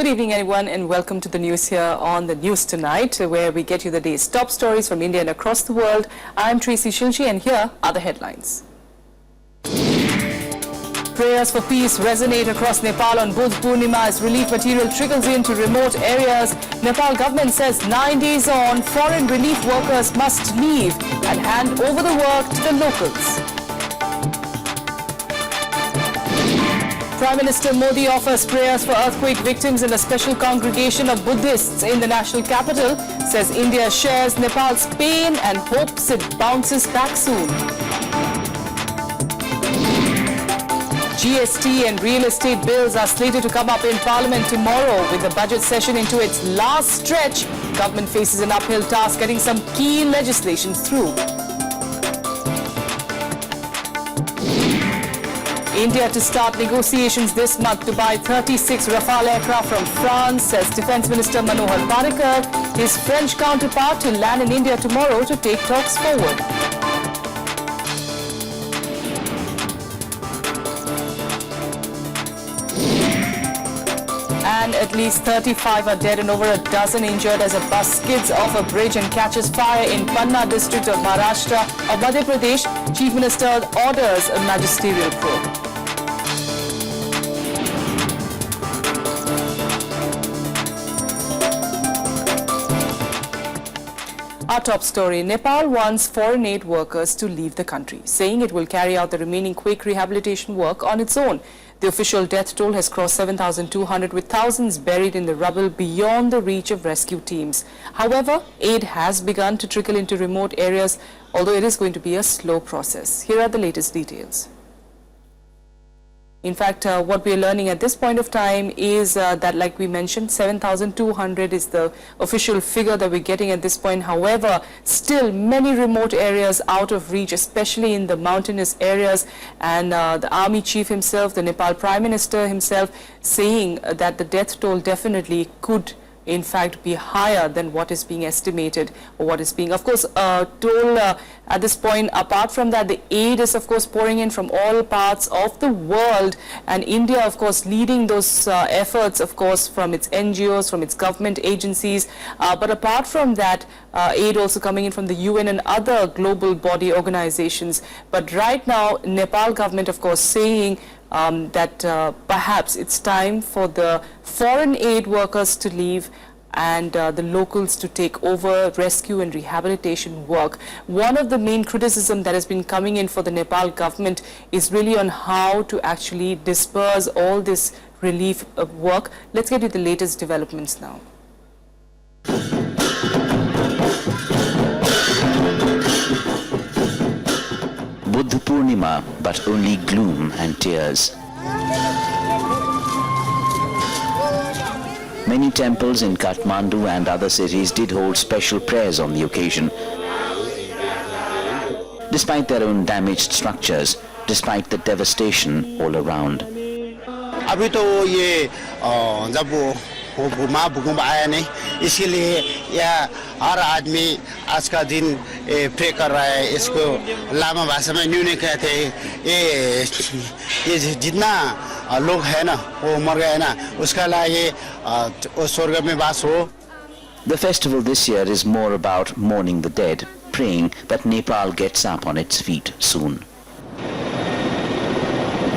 Good evening, everyone, and welcome to the news here on the News Tonight, where we get you the day's top stories from India and across the world. I'm Tracy Shilji, and here are the headlines. Prayers for peace resonate across Nepal on Buddha Purnima as relief material trickles into remote areas. Nepal government says 9 days on, foreign relief workers must leave and hand over the work to the locals. Prime Minister Modi offers prayers for earthquake victims in a special congregation of Buddhists in the national capital. Says India shares Nepal's pain and hopes it bounces back soon. GST and real estate bills are slated to come up in Parliament tomorrow. With the budget session into its last stretch, government faces an uphill task getting some key legislation through. India to start negotiations this month to buy 36 Rafale aircraft from France, says Defence Minister Manohar Parrikar. His French counterpart to land in India tomorrow to take talks forward. And at least 35 are dead and over a dozen injured as a bus skids off a bridge and catches fire in Panna district of Maharashtra or Madhya Pradesh. Chief Minister orders a magisterial probe. Our top story, Nepal wants foreign aid workers to leave the country, saying it will carry out the remaining quake rehabilitation work on its own. The official death toll has crossed 7,200 with thousands buried in the rubble beyond the reach of rescue teams. However, aid has begun to trickle into remote areas, although it is going to be a slow process. Here are the latest details. In fact, what we are learning at this point of time is that, like we mentioned, 7,200 is the official figure that we're getting at this point. However, still many remote areas out of reach, especially in the mountainous areas. And the army chief himself, the Nepal Prime Minister himself, saying that the death toll definitely could in fact be higher than what is being estimated or what is being, of course, told at this point. Apart from that, the aid is, of course, pouring in from all parts of the world, and India, of course, leading those efforts, of course, from its NGOs, from its government agencies. But apart from that, aid also coming in from the UN and other global body organizations. But right now, Nepal government, of course, saying that perhaps it's time for the foreign aid workers to leave and the locals to take over rescue and rehabilitation work. One of the main criticism that has been coming in for the Nepal government is really on how to actually disperse all this relief work. Let's get to the latest developments now. Buddha Purnima, but only gloom and tears. Many temples in Kathmandu and other cities did hold special prayers on the occasion. Despite their own damaged structures, despite the devastation all around. वो भूकंप आया नहीं, इसीलिए यह हर आदमी आज का दिन प्रे कर रहा है. इसको लामा भाषा में न्यू ने कहते हैं, ये जितना लोग है ना वो मर गए ना, उसका लिए स्वर्ग में वास हो. The festival this year is more about mourning the dead, praying that Nepal gets up on its feet soon.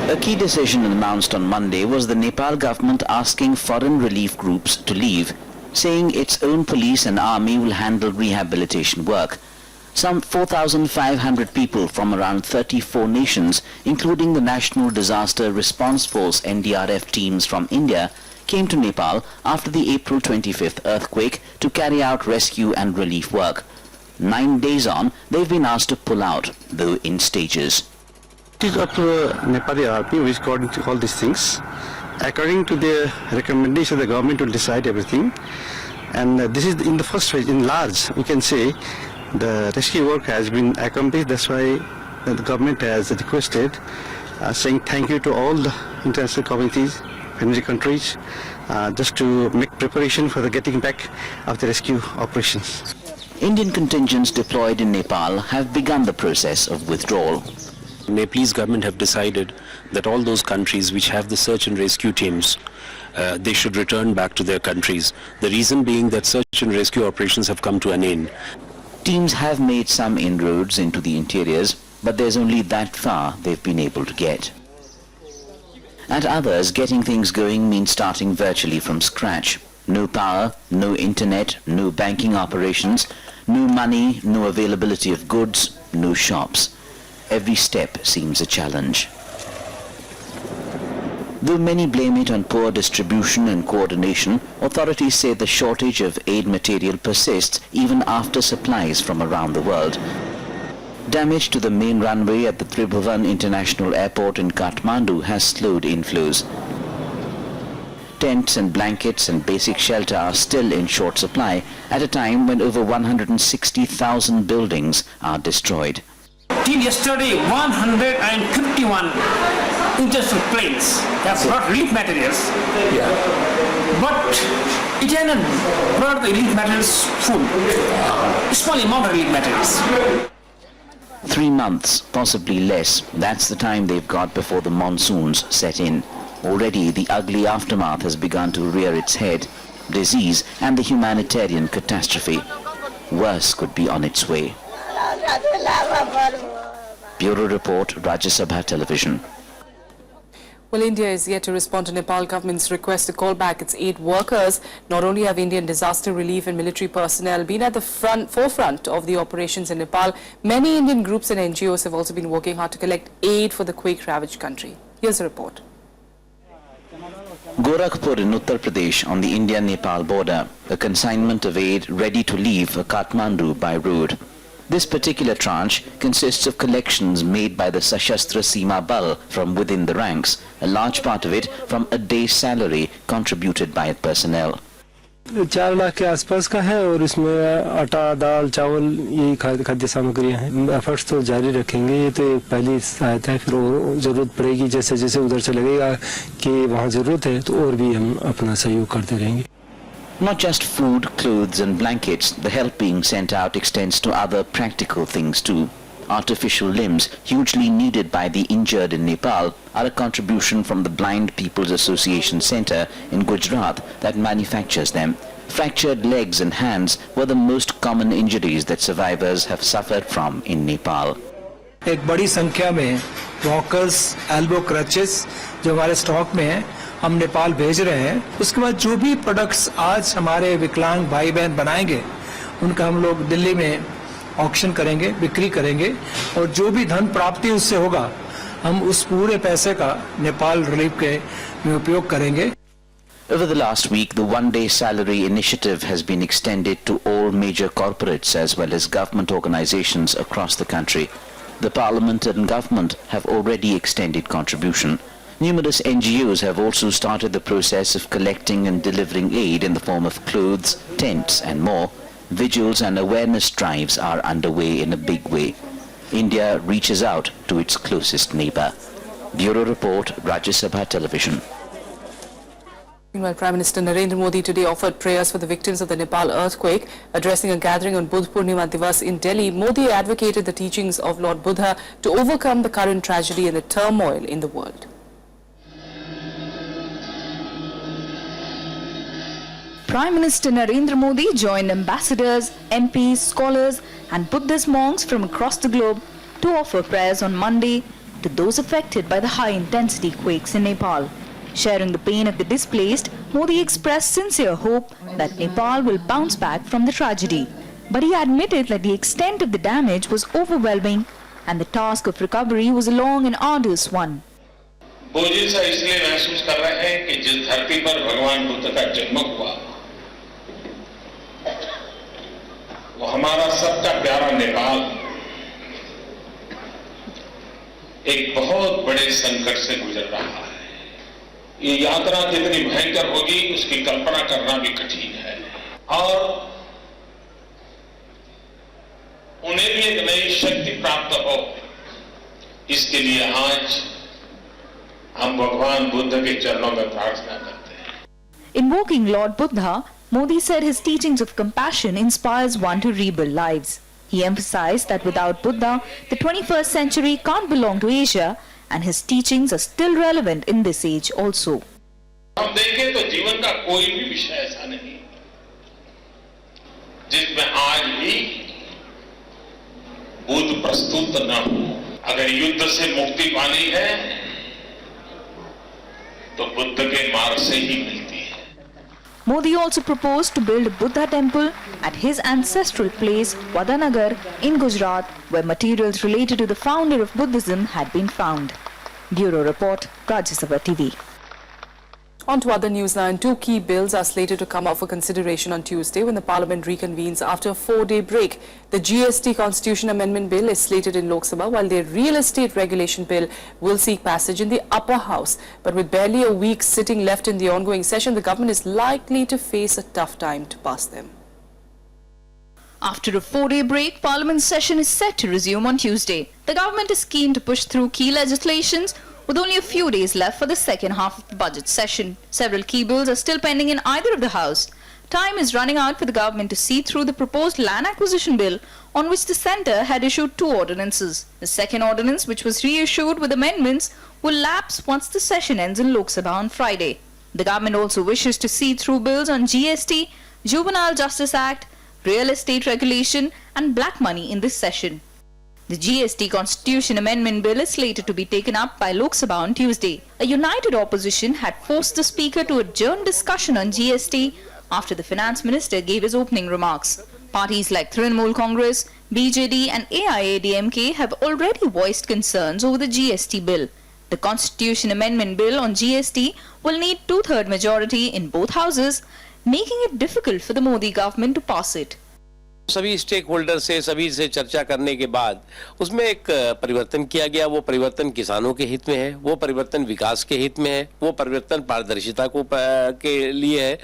A key decision announced on Monday was the Nepal government asking foreign relief groups to leave, saying its own police and army will handle rehabilitation work. Some 4,500 people from around 34 nations, including the National Disaster Response Force NDRF teams from India, came to Nepal after the April 25th earthquake to carry out rescue and relief work. 9 days on, they've been asked to pull out, though in stages. It is up to Nepali army which coordinates all these things. According to the recommendation, the government will decide everything. And this is in the first phase, in large, we can say the rescue work has been accomplished. That's why the government has requested, saying thank you to all the international communities, friendly countries, just to make preparation for the getting back of the rescue operations. Indian contingents deployed in Nepal have begun the process of withdrawal. Nepalese government have decided that all those countries which have the search and rescue teams they should return back to their countries. The reason being that search and rescue operations have come to an end. Teams have made some inroads into the interiors, but there's only that far they've been able to get. At others, getting things going means starting virtually from scratch. No power, no internet, no banking operations, no money, no availability of goods, no shops. Every step seems a challenge. Though many blame it on poor distribution and coordination, authorities say the shortage of aid material persists even after supplies from around the world. Damage to the main runway at the Tribhuvan International Airport in Kathmandu has slowed inflows. Tents and blankets and basic shelter are still in short supply at a time when over 160,000 buildings are destroyed. Till yesterday, 151 international planes have brought relief materials. But it hasn't brought the relief materials full. Small amount of relief materials. 3 months, possibly less, that's the time they've got before the monsoons set in. Already the ugly aftermath has begun to rear its head. Disease and the humanitarian catastrophe. Worse could be on its way. Bureau Report, Rajya Sabha Television. Well, India is yet to respond to Nepal government's request to call back its aid workers. Not only have Indian disaster relief and military personnel been at the forefront of the operations in Nepal, many Indian groups and NGOs have also been working hard to collect aid for the quake-ravaged country. Here's a report. Gorakhpur in Uttar Pradesh on the India-Nepal border, a consignment of aid ready to leave Kathmandu by road. This particular tranche consists of collections made by the Sashastra Seema Bal from within the ranks, a large part of it from a day's salary contributed by personnel. 4 lakh के आसपास का है और इसमें आटा, दाल, चावल यही खाद्य सामग्रियां हैं। एफर्ट्स तो जारी रखेंगे, ये तो एक पहली सहायता है, फिर और जरूरत पड़ेगी जैसे जैसे उधर से लगेगा कि वहाँ जरूरत है तो और भी हम अपना सहयोग करते रहेंगे। Not just food, clothes and blankets, the help being sent out extends to other practical things too. Artificial limbs, hugely needed by the injured in Nepal, are a contribution from the Blind People's Association Centre in Gujarat that manufactures them. Fractured legs and hands were the most common injuries that survivors have suffered from in Nepal. एक बड़ी संख्या में walkers, elbow crutches जो हमारे stock में है, हम नेपाल भेज रहे हैं। उसके बाद जो भी प्रोडक्ट्स आज हमारे विकलांग भाई बहन बनाएंगे, उनका हम लोग दिल्ली में ऑक्शन करेंगे, बिक्री करेंगे और जो भी धन प्राप्ति उससे होगा, हम उस पूरे पैसे का नेपाल रिलीफ के में उपयोग करेंगे। Over the last week, the one-day salary initiative has been extended to all major corporates as well as government organizations across the country. The Parliament and government have already extended contribution. Numerous NGOs have also started the process of collecting and delivering aid in the form of clothes, tents and more. Vigils and awareness drives are underway in a big way. India reaches out to its closest neighbor. Bureau Report, Rajya Sabha Television. Meanwhile, Prime Minister Narendra Modi today offered prayers for the victims of the Nepal earthquake. Addressing a gathering on Budh Purnima Divas in Delhi, Modi advocated the teachings of Lord Buddha to overcome the current tragedy and the turmoil in the world. Prime Minister Narendra Modi joined ambassadors, MPs, scholars and Buddhist monks from across the globe to offer prayers on Monday to those affected by the high-intensity quakes in Nepal. Sharing the pain of the displaced, Modi expressed sincere hope that Nepal will bounce back from the tragedy. But he admitted that the extent of the damage was overwhelming and the task of recovery was a long and arduous one. बोझिल सा इसलिए महसूस कर रहे हैं कि जिस धरती पर भगवान बुद्ध का जन्म हुआ, वो हमारा सबका प्यारा नेपाल एक बहुत बड़े संकट से गुजर रहा है। ये यात्रा कितनी भयंकर होगी उसकी कल्पना करना भी कठिन है और उन्हें भी एक नई शक्ति प्राप्त हो, इसके लिए आज हम भगवान बुद्ध के चरणों में प्रार्थना करते हैं। Invoking Lord Buddha, Modi said his teachings of compassion inspires one to rebuild lives. He emphasized that without Buddha, the 21st century can't belong to Asia and his teachings are still relevant in this age also. हम देखें तो जीवन का कोई भी विषय ऐसा नहीं जिसमें आज भी बुद्ध प्रस्तुत न हो। अगर युद्ध से मुक्ति पानी है तो बुद्ध के मार्ग से ही मिलती है। Modi also proposed to build a Buddha temple at his ancestral place, Vadanagar, in Gujarat, where materials related to the founder of Buddhism had been found. Bureau Report, Rajya Sabha TV. On to other news now, and two key bills are slated to come up for consideration on Tuesday when the Parliament reconvenes after a 4-day break. The GST Constitution Amendment Bill is slated in Lok Sabha, while the Real Estate Regulation Bill will seek passage in the upper house. But with barely a week sitting left in the ongoing session, the government is likely to face a tough time to pass them. After a 4-day break, Parliament's session is set to resume on Tuesday. The government is keen to push through key legislations, with only a few days left for the second half of the budget session. Several key bills are still pending in either of the House. Time is running out for the government to see through the proposed land acquisition bill, on which the centre had issued 2 ordinances. The second ordinance, which was reissued with amendments, will lapse once the session ends in Lok Sabha on Friday. The government also wishes to see through bills on GST, Juvenile Justice Act, Real Estate Regulation and black money in this session. The GST Constitution Amendment Bill is slated to be taken up by Lok Sabha on Tuesday. A united opposition had forced the Speaker to adjourn discussion on GST after the Finance Minister gave his opening remarks. Parties like Trinamool Congress, BJD and AIADMK have already voiced concerns over the GST bill. The Constitution Amendment Bill on GST will need 2/3 majority in both houses, making it difficult for the Modi government to pass it. सभी stake holder से सभी से चर्चा करने के बाद उसमें एक परिवर्तन किया गया। वो परिवर्तन किसानों के हित में है, वो परिवर्तन विकास के हित में है, वो परिवर्तन पारदर्शिता को के लिए है।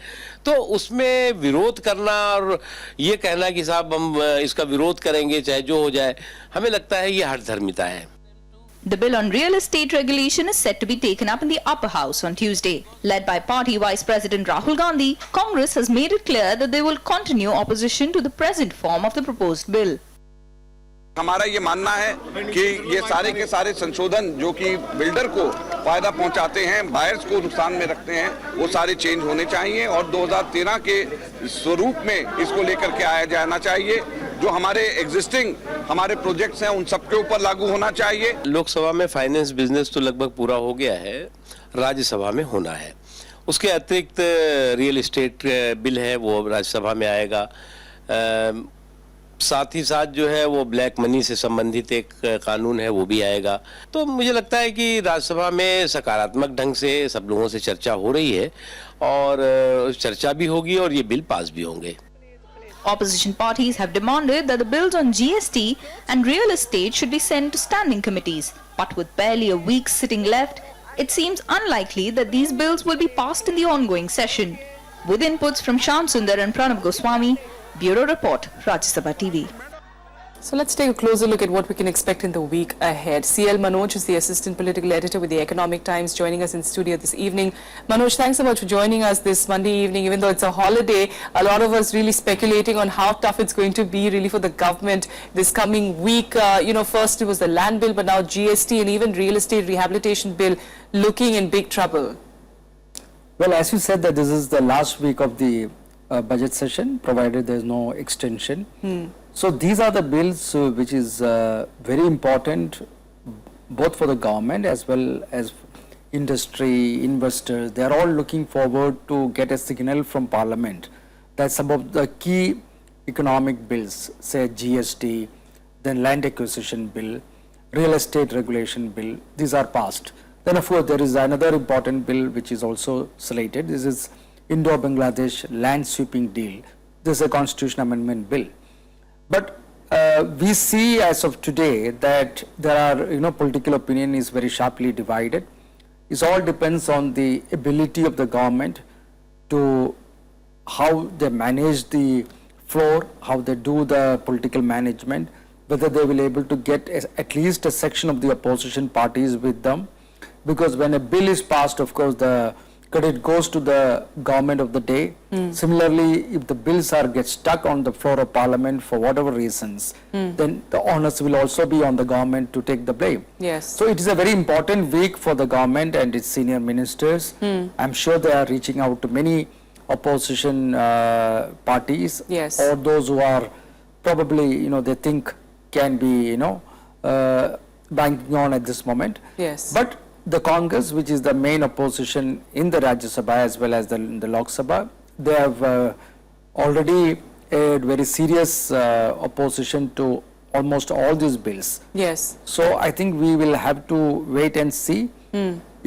तो उसमें विरोध करना और ये कहना कि साहब हम इसका विरोध करेंगे चाहे जो हो जाए, हमें लगता है ये हठधर्मिता है। The bill on real estate regulation is set to be taken up in the upper house on Tuesday. Led by party Vice President Rahul Gandhi, Congress has made it clear that they will continue opposition to the present form of the proposed bill. हमारा ये मानना है कि ये सारे के सारे संशोधन जो कि बिल्डर को फायदा पहुंचाते हैं, बायर्स को नुकसान में रखते हैं, वो सारे चेंज होने चाहिए और 2013 के स्वरूप में इसको लेकर के आया जाना चाहिए। जो हमारे एग्जिस्टिंग हमारे प्रोजेक्ट्स हैं उन सबके ऊपर लागू होना चाहिए। लोकसभा में फाइनेंस बिजनेस तो लगभग पूरा हो गया है, राज्यसभा में होना है। उसके अतिरिक्त रियल एस्टेट बिल है वो राज्यसभा में आएगा। साथ ही साथ जो है वो ब्लैक मनी से संबंधित एक कानून है वो भी आएगा। तो मुझे लगता है कि राज्यसभा में सकारात्मक ढंग से सब लोगों से चर्चा हो रही है और चर्चा भी होगी और ये बिल पास भी होंगे। Opposition parties have demanded that the bills on GST and real estate should be sent to standing committees. But with barely a week sitting left, it seems unlikely that these bills will be passed in the ongoing session. With inputs from Shyam Sundar and Pranav Goswami, Bureau Report, Rajya Sabha TV. So let's take a closer look at what we can expect in the week ahead. CL Manoj is the assistant political editor with the Economic Times, joining us in studio this evening. Manoj, thanks so much for joining us this Monday evening. Even though it's a holiday, a lot of us really speculating on how tough it's going to be really for the government this coming week. First it was the land bill, but now GST and even real estate rehabilitation bill looking in big trouble. Well, as you said, that this is the last week of the budget session, provided there is no extension. So these are the bills which is very important both for the government as well as industry, investors. They are all looking forward to get a signal from Parliament that some of the key economic bills, say GST, then land acquisition bill, real estate regulation bill, these are passed. Then of course there is another important bill which is also slated. This is Indo-Bangladesh land sweeping deal. This is a constitution amendment bill. But we see as of today that there are, political opinion is very sharply divided. It all depends on the ability of the government to how they manage the floor, how they do the political management, whether they will be able to get at least a section of the opposition parties with them. Because when a bill is passed, of course, the credit goes to the government of the day. Similarly, if the bills get stuck on the floor of parliament for whatever reasons, then the onus will also be on the government to take the blame. Yes. So it is a very important week for the government and its senior ministers. I'm sure they are reaching out to many opposition parties, Yes. or those who are probably, they think can be, banking on at this moment. Yes. But the Congress, which is the main opposition in the Rajya Sabha as well as in the Lok Sabha, they have already aired very serious opposition to almost all these bills. Yes. So I think we will have to wait and see.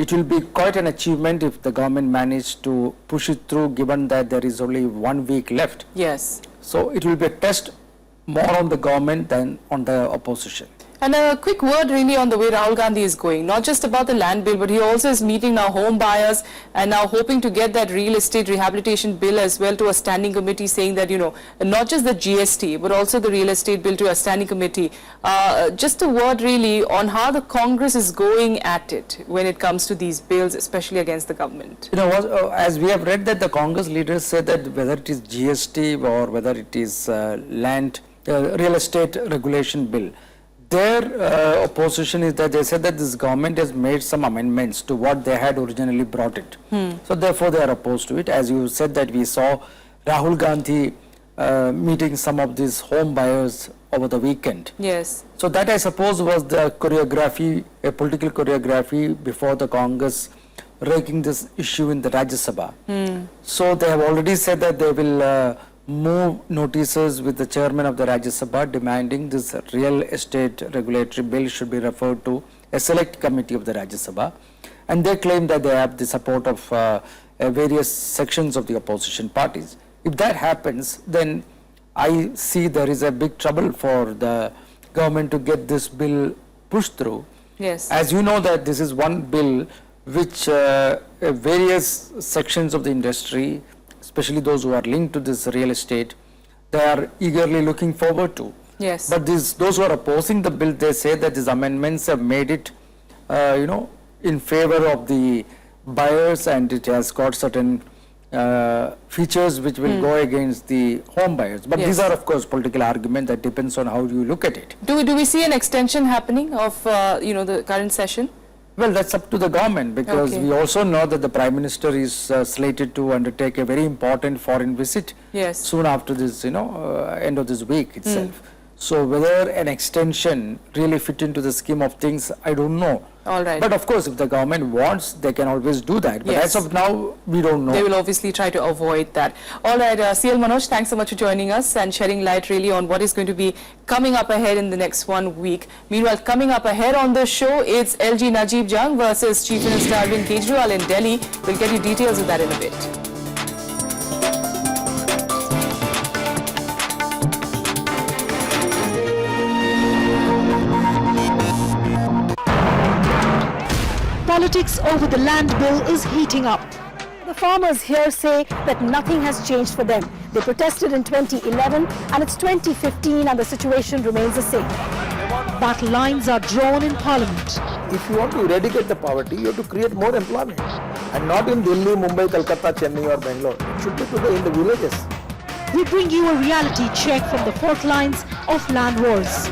It will be quite an achievement if the government managed to push it through, given that there is only 1 week left. Yes. So it will be a test more on the government than on the opposition. And a quick word really on the way Rahul Gandhi is going, not just about the land bill, but he also is meeting now home buyers and now hoping to get that real estate rehabilitation bill as well to a standing committee, saying that, not just the GST, but also the real estate bill to a standing committee. Just a word really on how the Congress is going at it when it comes to these bills, especially against the government. As we have read that the Congress leaders said that whether it is GST or whether it is real estate regulation bill, their opposition is that they said that this government has made some amendments to what they had originally brought it. So therefore they are opposed to it. As you said that we saw Rahul Gandhi meeting some of these home buyers over the weekend. Yes. So that I suppose was the choreography, a political choreography before the Congress raking this issue in the Rajya Sabha. So they have already said that they will move notices with the chairman of the Rajya Sabha demanding this real estate regulatory bill should be referred to a select committee of the Rajya Sabha, and they claim that they have the support of various sections of the opposition parties. If that happens, then I see there is a big trouble for the government to get this bill pushed through. Yes. As you know that this is one bill which various sections of the industry, especially those who are linked to this real estate, they are eagerly looking forward to. Yes. But those who are opposing the bill, they say that these amendments have made it, in favor of the buyers, and it has got certain features which will go against the home buyers. But these are, of course, political arguments that depends on how you look at it. Do we see an extension happening of, the current session? Well, that's up to the government, because we also know that the Prime Minister is slated to undertake a very important foreign visit soon after this, end of this week itself. So whether an extension really fit into the scheme of things, I don't know. All right. But of course, if the government wants, they can always do that. But as of now, we don't know. They will obviously try to avoid that. All right, CL Manoj, thanks so much for joining us and shedding light really on what is going to be coming up ahead in the next 1 week. Meanwhile, coming up ahead on the show, it's LG Najib Jung versus Chief Minister Arvind Kejriwal in Delhi. We'll get you details of that in a bit. Politics over the land bill is heating up. The farmers here say that nothing has changed for them. They protested in 2011 and it's 2015 and the situation remains the same. Battle lines are drawn in Parliament. If you want to eradicate the poverty, you have to create more employment. And not in Delhi, Mumbai, Kolkata, Chennai or Bangalore. It should be in the villages. We bring you a reality check from the fourth lines of land wars.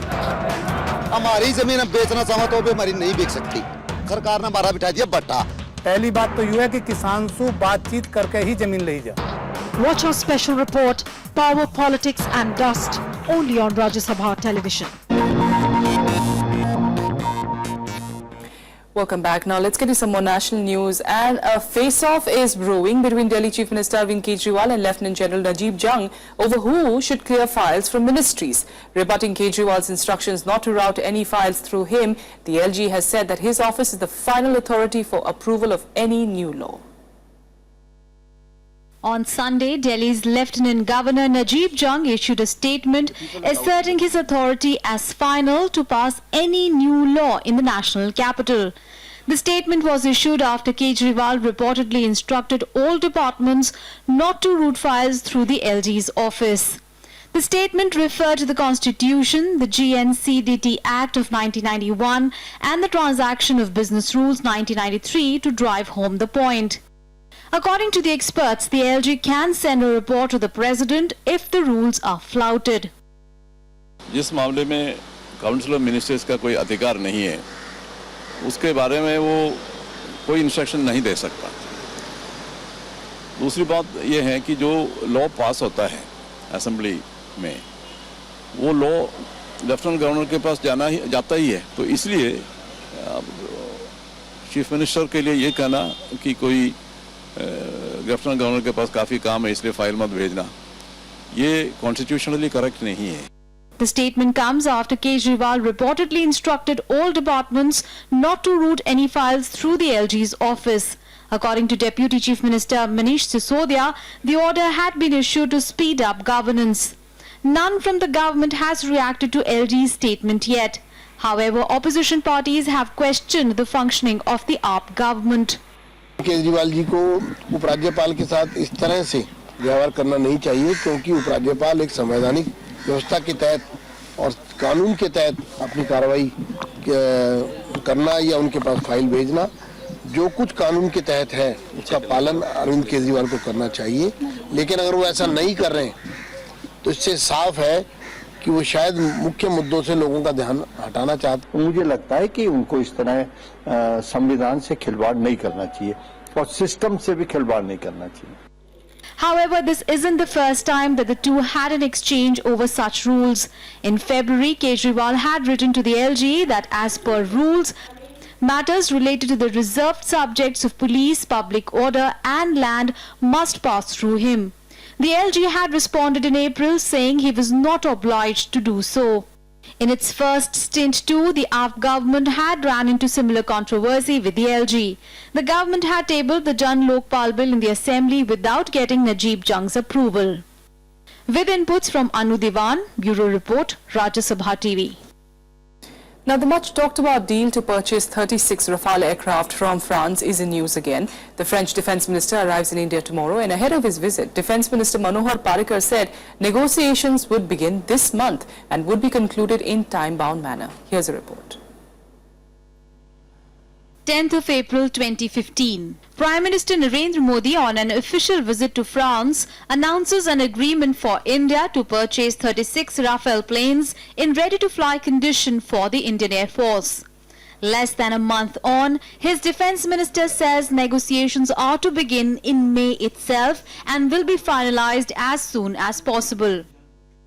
हमारी जमीन हम बेचना चाहो तो भी हमारी नहीं बिक सकती सरकार ने हमारा बिठा दिया बट्टा पहली बात तो यह है कि किसान से बातचीत करके ही जमीन ले जा Watch our special report Power, Politics and Dust only on Rajya Sabha television. Welcome back. Now let's get to some more national news. And a face-off is brewing between Delhi Chief Minister Arvind Kejriwal and Lieutenant General Najib Jung over who should clear files from ministries. Rebutting Kejriwal's instructions not to route any files through him, the LG has said that his office is the final authority for approval of any new law. On Sunday, Delhi's Lieutenant Governor Najib Jung issued a statement asserting his authority as final to pass any new law in the national capital. The statement was issued after Kejriwal reportedly instructed all departments not to route files through the LG's office. The statement referred to the Constitution, the GNCDT Act of 1991 and the Transaction of Business Rules 1993 to drive home the point. According to the experts, the LG can send a report to the president if the rules are flouted. जिस मामले में council of ministers का कोई अधिकार नहीं है, उसके बारे में वो कोई इंस्ट्रक्शन नहीं दे सकता। दूसरी बात यह है कि जो लॉ पास होता है असेंबली में, वो लॉ लेफ्टिनेंट गवर्नर के पास जाता ही है। तो इसलिए चीफ मिनिस्टर के लिए ये कहना कि कोई लेफ्टिनेंट गवर्नर के पास काफ़ी काम है इसलिए फाइल मत भेजना, ये कॉन्स्टिट्यूशनली करेक्ट नहीं है। The statement comes after Kejriwal reportedly instructed all departments not to route any files through the LG's office. According to Deputy Chief Minister Manish Sisodia, the order had been issued to speed up governance. None from the government has reacted to LG's statement yet. However, opposition parties have questioned the functioning of the AAP government. Kejriwal ji को उपराज्यपाल के साथ इस तरह से व्यवहार करना नहीं चाहिए, क्योंकि उपराज्यपाल एक संवैधानिक व्यवस्था के तहत और कानून के तहत अपनी कार्रवाई करना या उनके पास फाइल भेजना, जो कुछ कानून के तहत है उसका पालन अरविंद केजरीवाल को करना चाहिए। लेकिन अगर वो ऐसा नहीं कर रहे हैं तो इससे साफ है कि वो शायद मुख्य मुद्दों से लोगों का ध्यान हटाना चाहते हैं। मुझे लगता है कि उनको इस तरह संविधान से खिलवाड़ नहीं करना चाहिए और सिस्टम से भी खिलवाड़ नहीं करना चाहिए। However, this isn't the first time that the two had an exchange over such rules. In February, Kejriwal had written to the LG that as per rules, matters related to the reserved subjects of police, public order and land must pass through him. The LG had responded in April saying he was not obliged to do so. In its first stint too, the AAP government had ran into similar controversy with the LG. The government had tabled the Jan Lokpal bill in the assembly without getting Najib Jung's approval. With inputs from Anu Diwan, Bureau Report, Rajya Sabha TV. Now, the much talked about deal to purchase 36 Rafale aircraft from France is in news again. The French Defence Minister arrives in India tomorrow, and ahead of his visit, Defence Minister Manohar Parrikar said negotiations would begin this month and would be concluded in time-bound manner. Here's a report. 10th of April 2015. Prime Minister Narendra Modi, on an official visit to France, announces an agreement for India to purchase 36 Rafale planes in ready-to-fly condition for the Indian Air Force. Less than a month on, his defence minister says negotiations are to begin in May itself and will be finalised as soon as possible.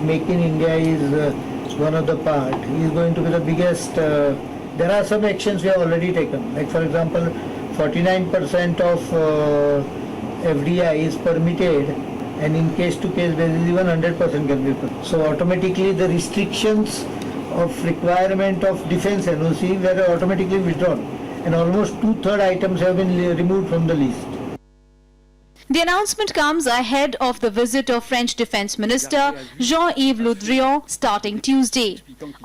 Make in India is one of the part. He is going to be the biggest. There are some actions we have already taken. Like for example, 49% of FDI is permitted, and in case-to-case basis even 100% can be put. So automatically the restrictions of requirement of defence NOC were automatically withdrawn, and almost 2/3 items have been removed from the list. The announcement comes ahead of the visit of French Defence Minister Jean-Yves Le Drian starting Tuesday.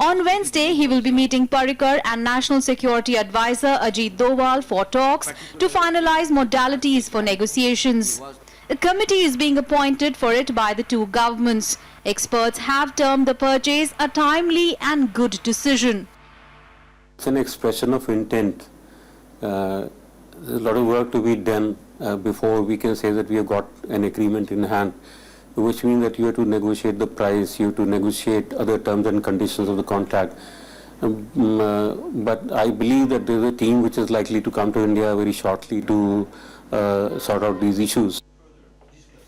On Wednesday, he will be meeting Parrikar and National Security Advisor Ajit Doval for talks to finalise modalities for negotiations. A committee is being appointed for it by the two governments. Experts have termed the purchase a timely and good decision. It's an expression of intent. There's a lot of work to be done before we can say that we have got an agreement in hand, which means that you have to negotiate the price, you have to negotiate other terms and conditions of the contract. But I believe that there is a team which is likely to come to India very shortly to sort out these issues.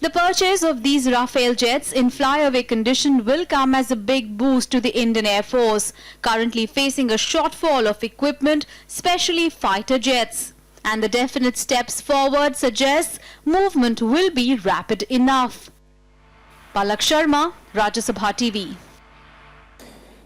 The purchase of these Rafale jets in flyaway condition will come as a big boost to the Indian Air Force, currently facing a shortfall of equipment, especially fighter jets. And the definite steps forward suggests movement will be rapid enough. Palak Sharma, Rajya Sabha TV.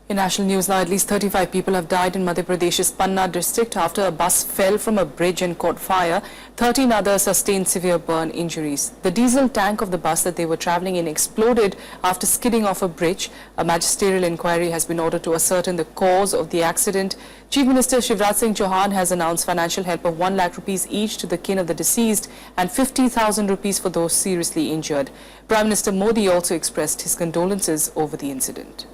In national news now, at least 35 people have died in Madhya Pradesh's Panna district after a bus fell from a bridge and caught fire. 13 others sustained severe burn injuries. The diesel tank of the bus that they were travelling in exploded after skidding off a bridge. A magisterial inquiry has been ordered to ascertain the cause of the accident. Chief Minister Shivraj Singh Chauhan has announced financial help of 1 lakh rupees each to the kin of the deceased and 50,000 rupees for those seriously injured. Prime Minister Modi also expressed his condolences over the incident.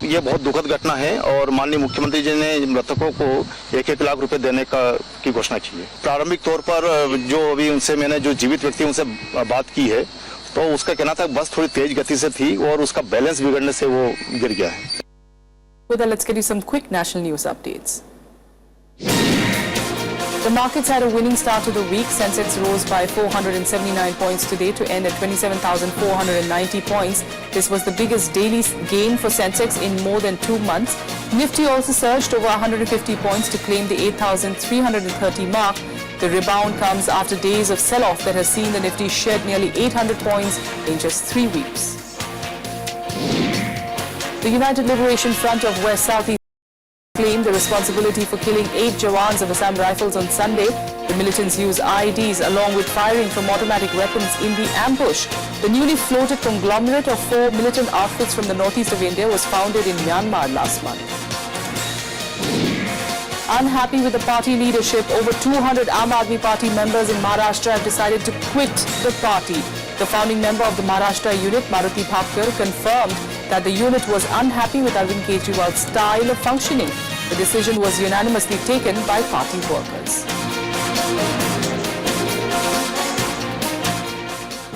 ये बहुत दुखद घटना है और माननीय मुख्यमंत्री जी ने मृतकों को 1-1 लाख रुपए देने की घोषणा की है। प्रारंभिक तौर पर जो अभी उनसे मैंने जो जीवित व्यक्ति उनसे बात की है तो उसका कहना था बस थोड़ी तेज गति से थी और उसका बैलेंस बिगड़ने से वो गिर गया है। With that, let's get you some quick national news updates. The markets had a winning start to the week. Sensex rose by 479 points today to end at 27,490 points. This was the biggest daily gain for Sensex in more than 2 months. Nifty also surged over 150 points to claim the 8,330 mark. The rebound comes after days of sell-off that has seen the Nifty shed nearly 800 points in just 3 weeks. The United Liberation Front of West Southeast claimed the responsibility for killing 8 Jawans of Assam Rifles on Sunday. The militants used IEDs along with firing from automatic weapons in the ambush. The newly floated conglomerate of 4 militant outfits from the northeast of India was founded in Myanmar last month. Unhappy with the party leadership, over 200 Aam Aadmi Party members in Maharashtra have decided to quit the party. The founding member of the Maharashtra unit, Maruti Bhavkar, confirmed that the unit was unhappy with Arvind Kejriwal's style of functioning. The decision was unanimously taken by party workers.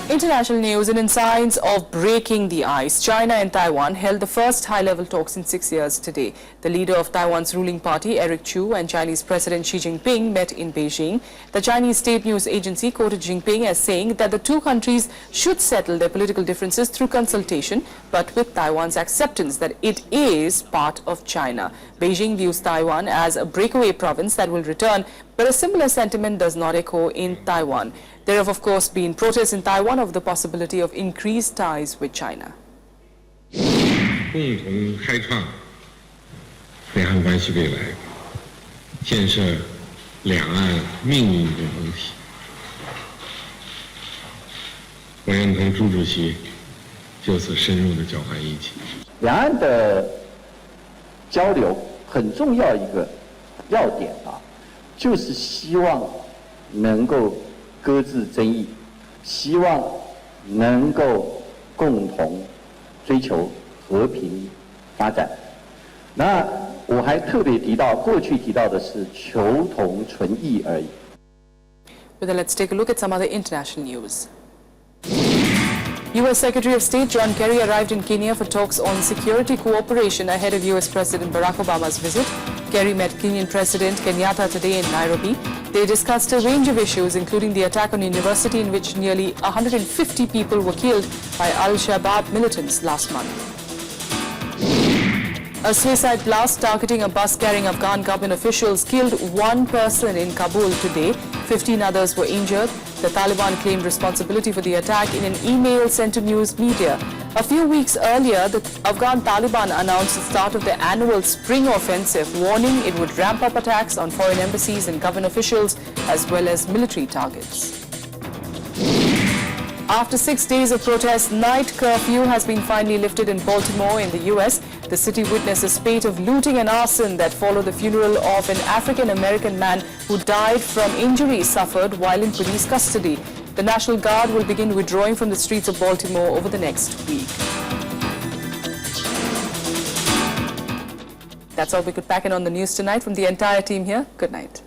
International news, and in signs of breaking the ice, China and Taiwan held the first high-level talks in 6 years today. The leader of Taiwan's ruling party, Eric Chu, and Chinese President Xi Jinping met in Beijing. The Chinese state news agency quoted Jinping as saying that the two countries should settle their political differences through consultation, but with Taiwan's acceptance that it is part of China. Beijing views Taiwan as a breakaway province that will return, but a similar sentiment does not echo in Taiwan. There have, of course, been protests in Taiwan of the possibility of increased ties with China. 共同开创两岸关系未来，建设两岸命运共同体。我愿同朱主席就此深入的交换意见。两岸的交流很重要一个要点啊，就是希望能够搁置争议，希望能够共同追求和平发展。那我还特别提到，过去提到的是求同存异而已。Well, let's take a look at some other international news. U.S. Secretary of State John Kerry arrived in Kenya for talks on security cooperation ahead of U.S. President Barack Obama's visit. Kerry met Kenyan President Kenyatta today in Nairobi. They discussed a range of issues, including the attack on a university in which nearly 150 people were killed by Al-Shabaab militants last month. A suicide blast targeting a bus carrying Afghan government officials killed 1 person in Kabul today. 15 others were injured. The Taliban claimed responsibility for the attack in an email sent to news media. A few weeks earlier, the Afghan Taliban announced the start of their annual spring offensive, warning it would ramp up attacks on foreign embassies and government officials as well as military targets. After 6 days of protest, night curfew has been finally lifted in Baltimore in the U.S. The city witnessed a spate of looting and arson that followed the funeral of an African-American man who died from injuries suffered while in police custody. The National Guard will begin withdrawing from the streets of Baltimore over the next week. That's all we could pack in on the news tonight. From the entire team here, good night.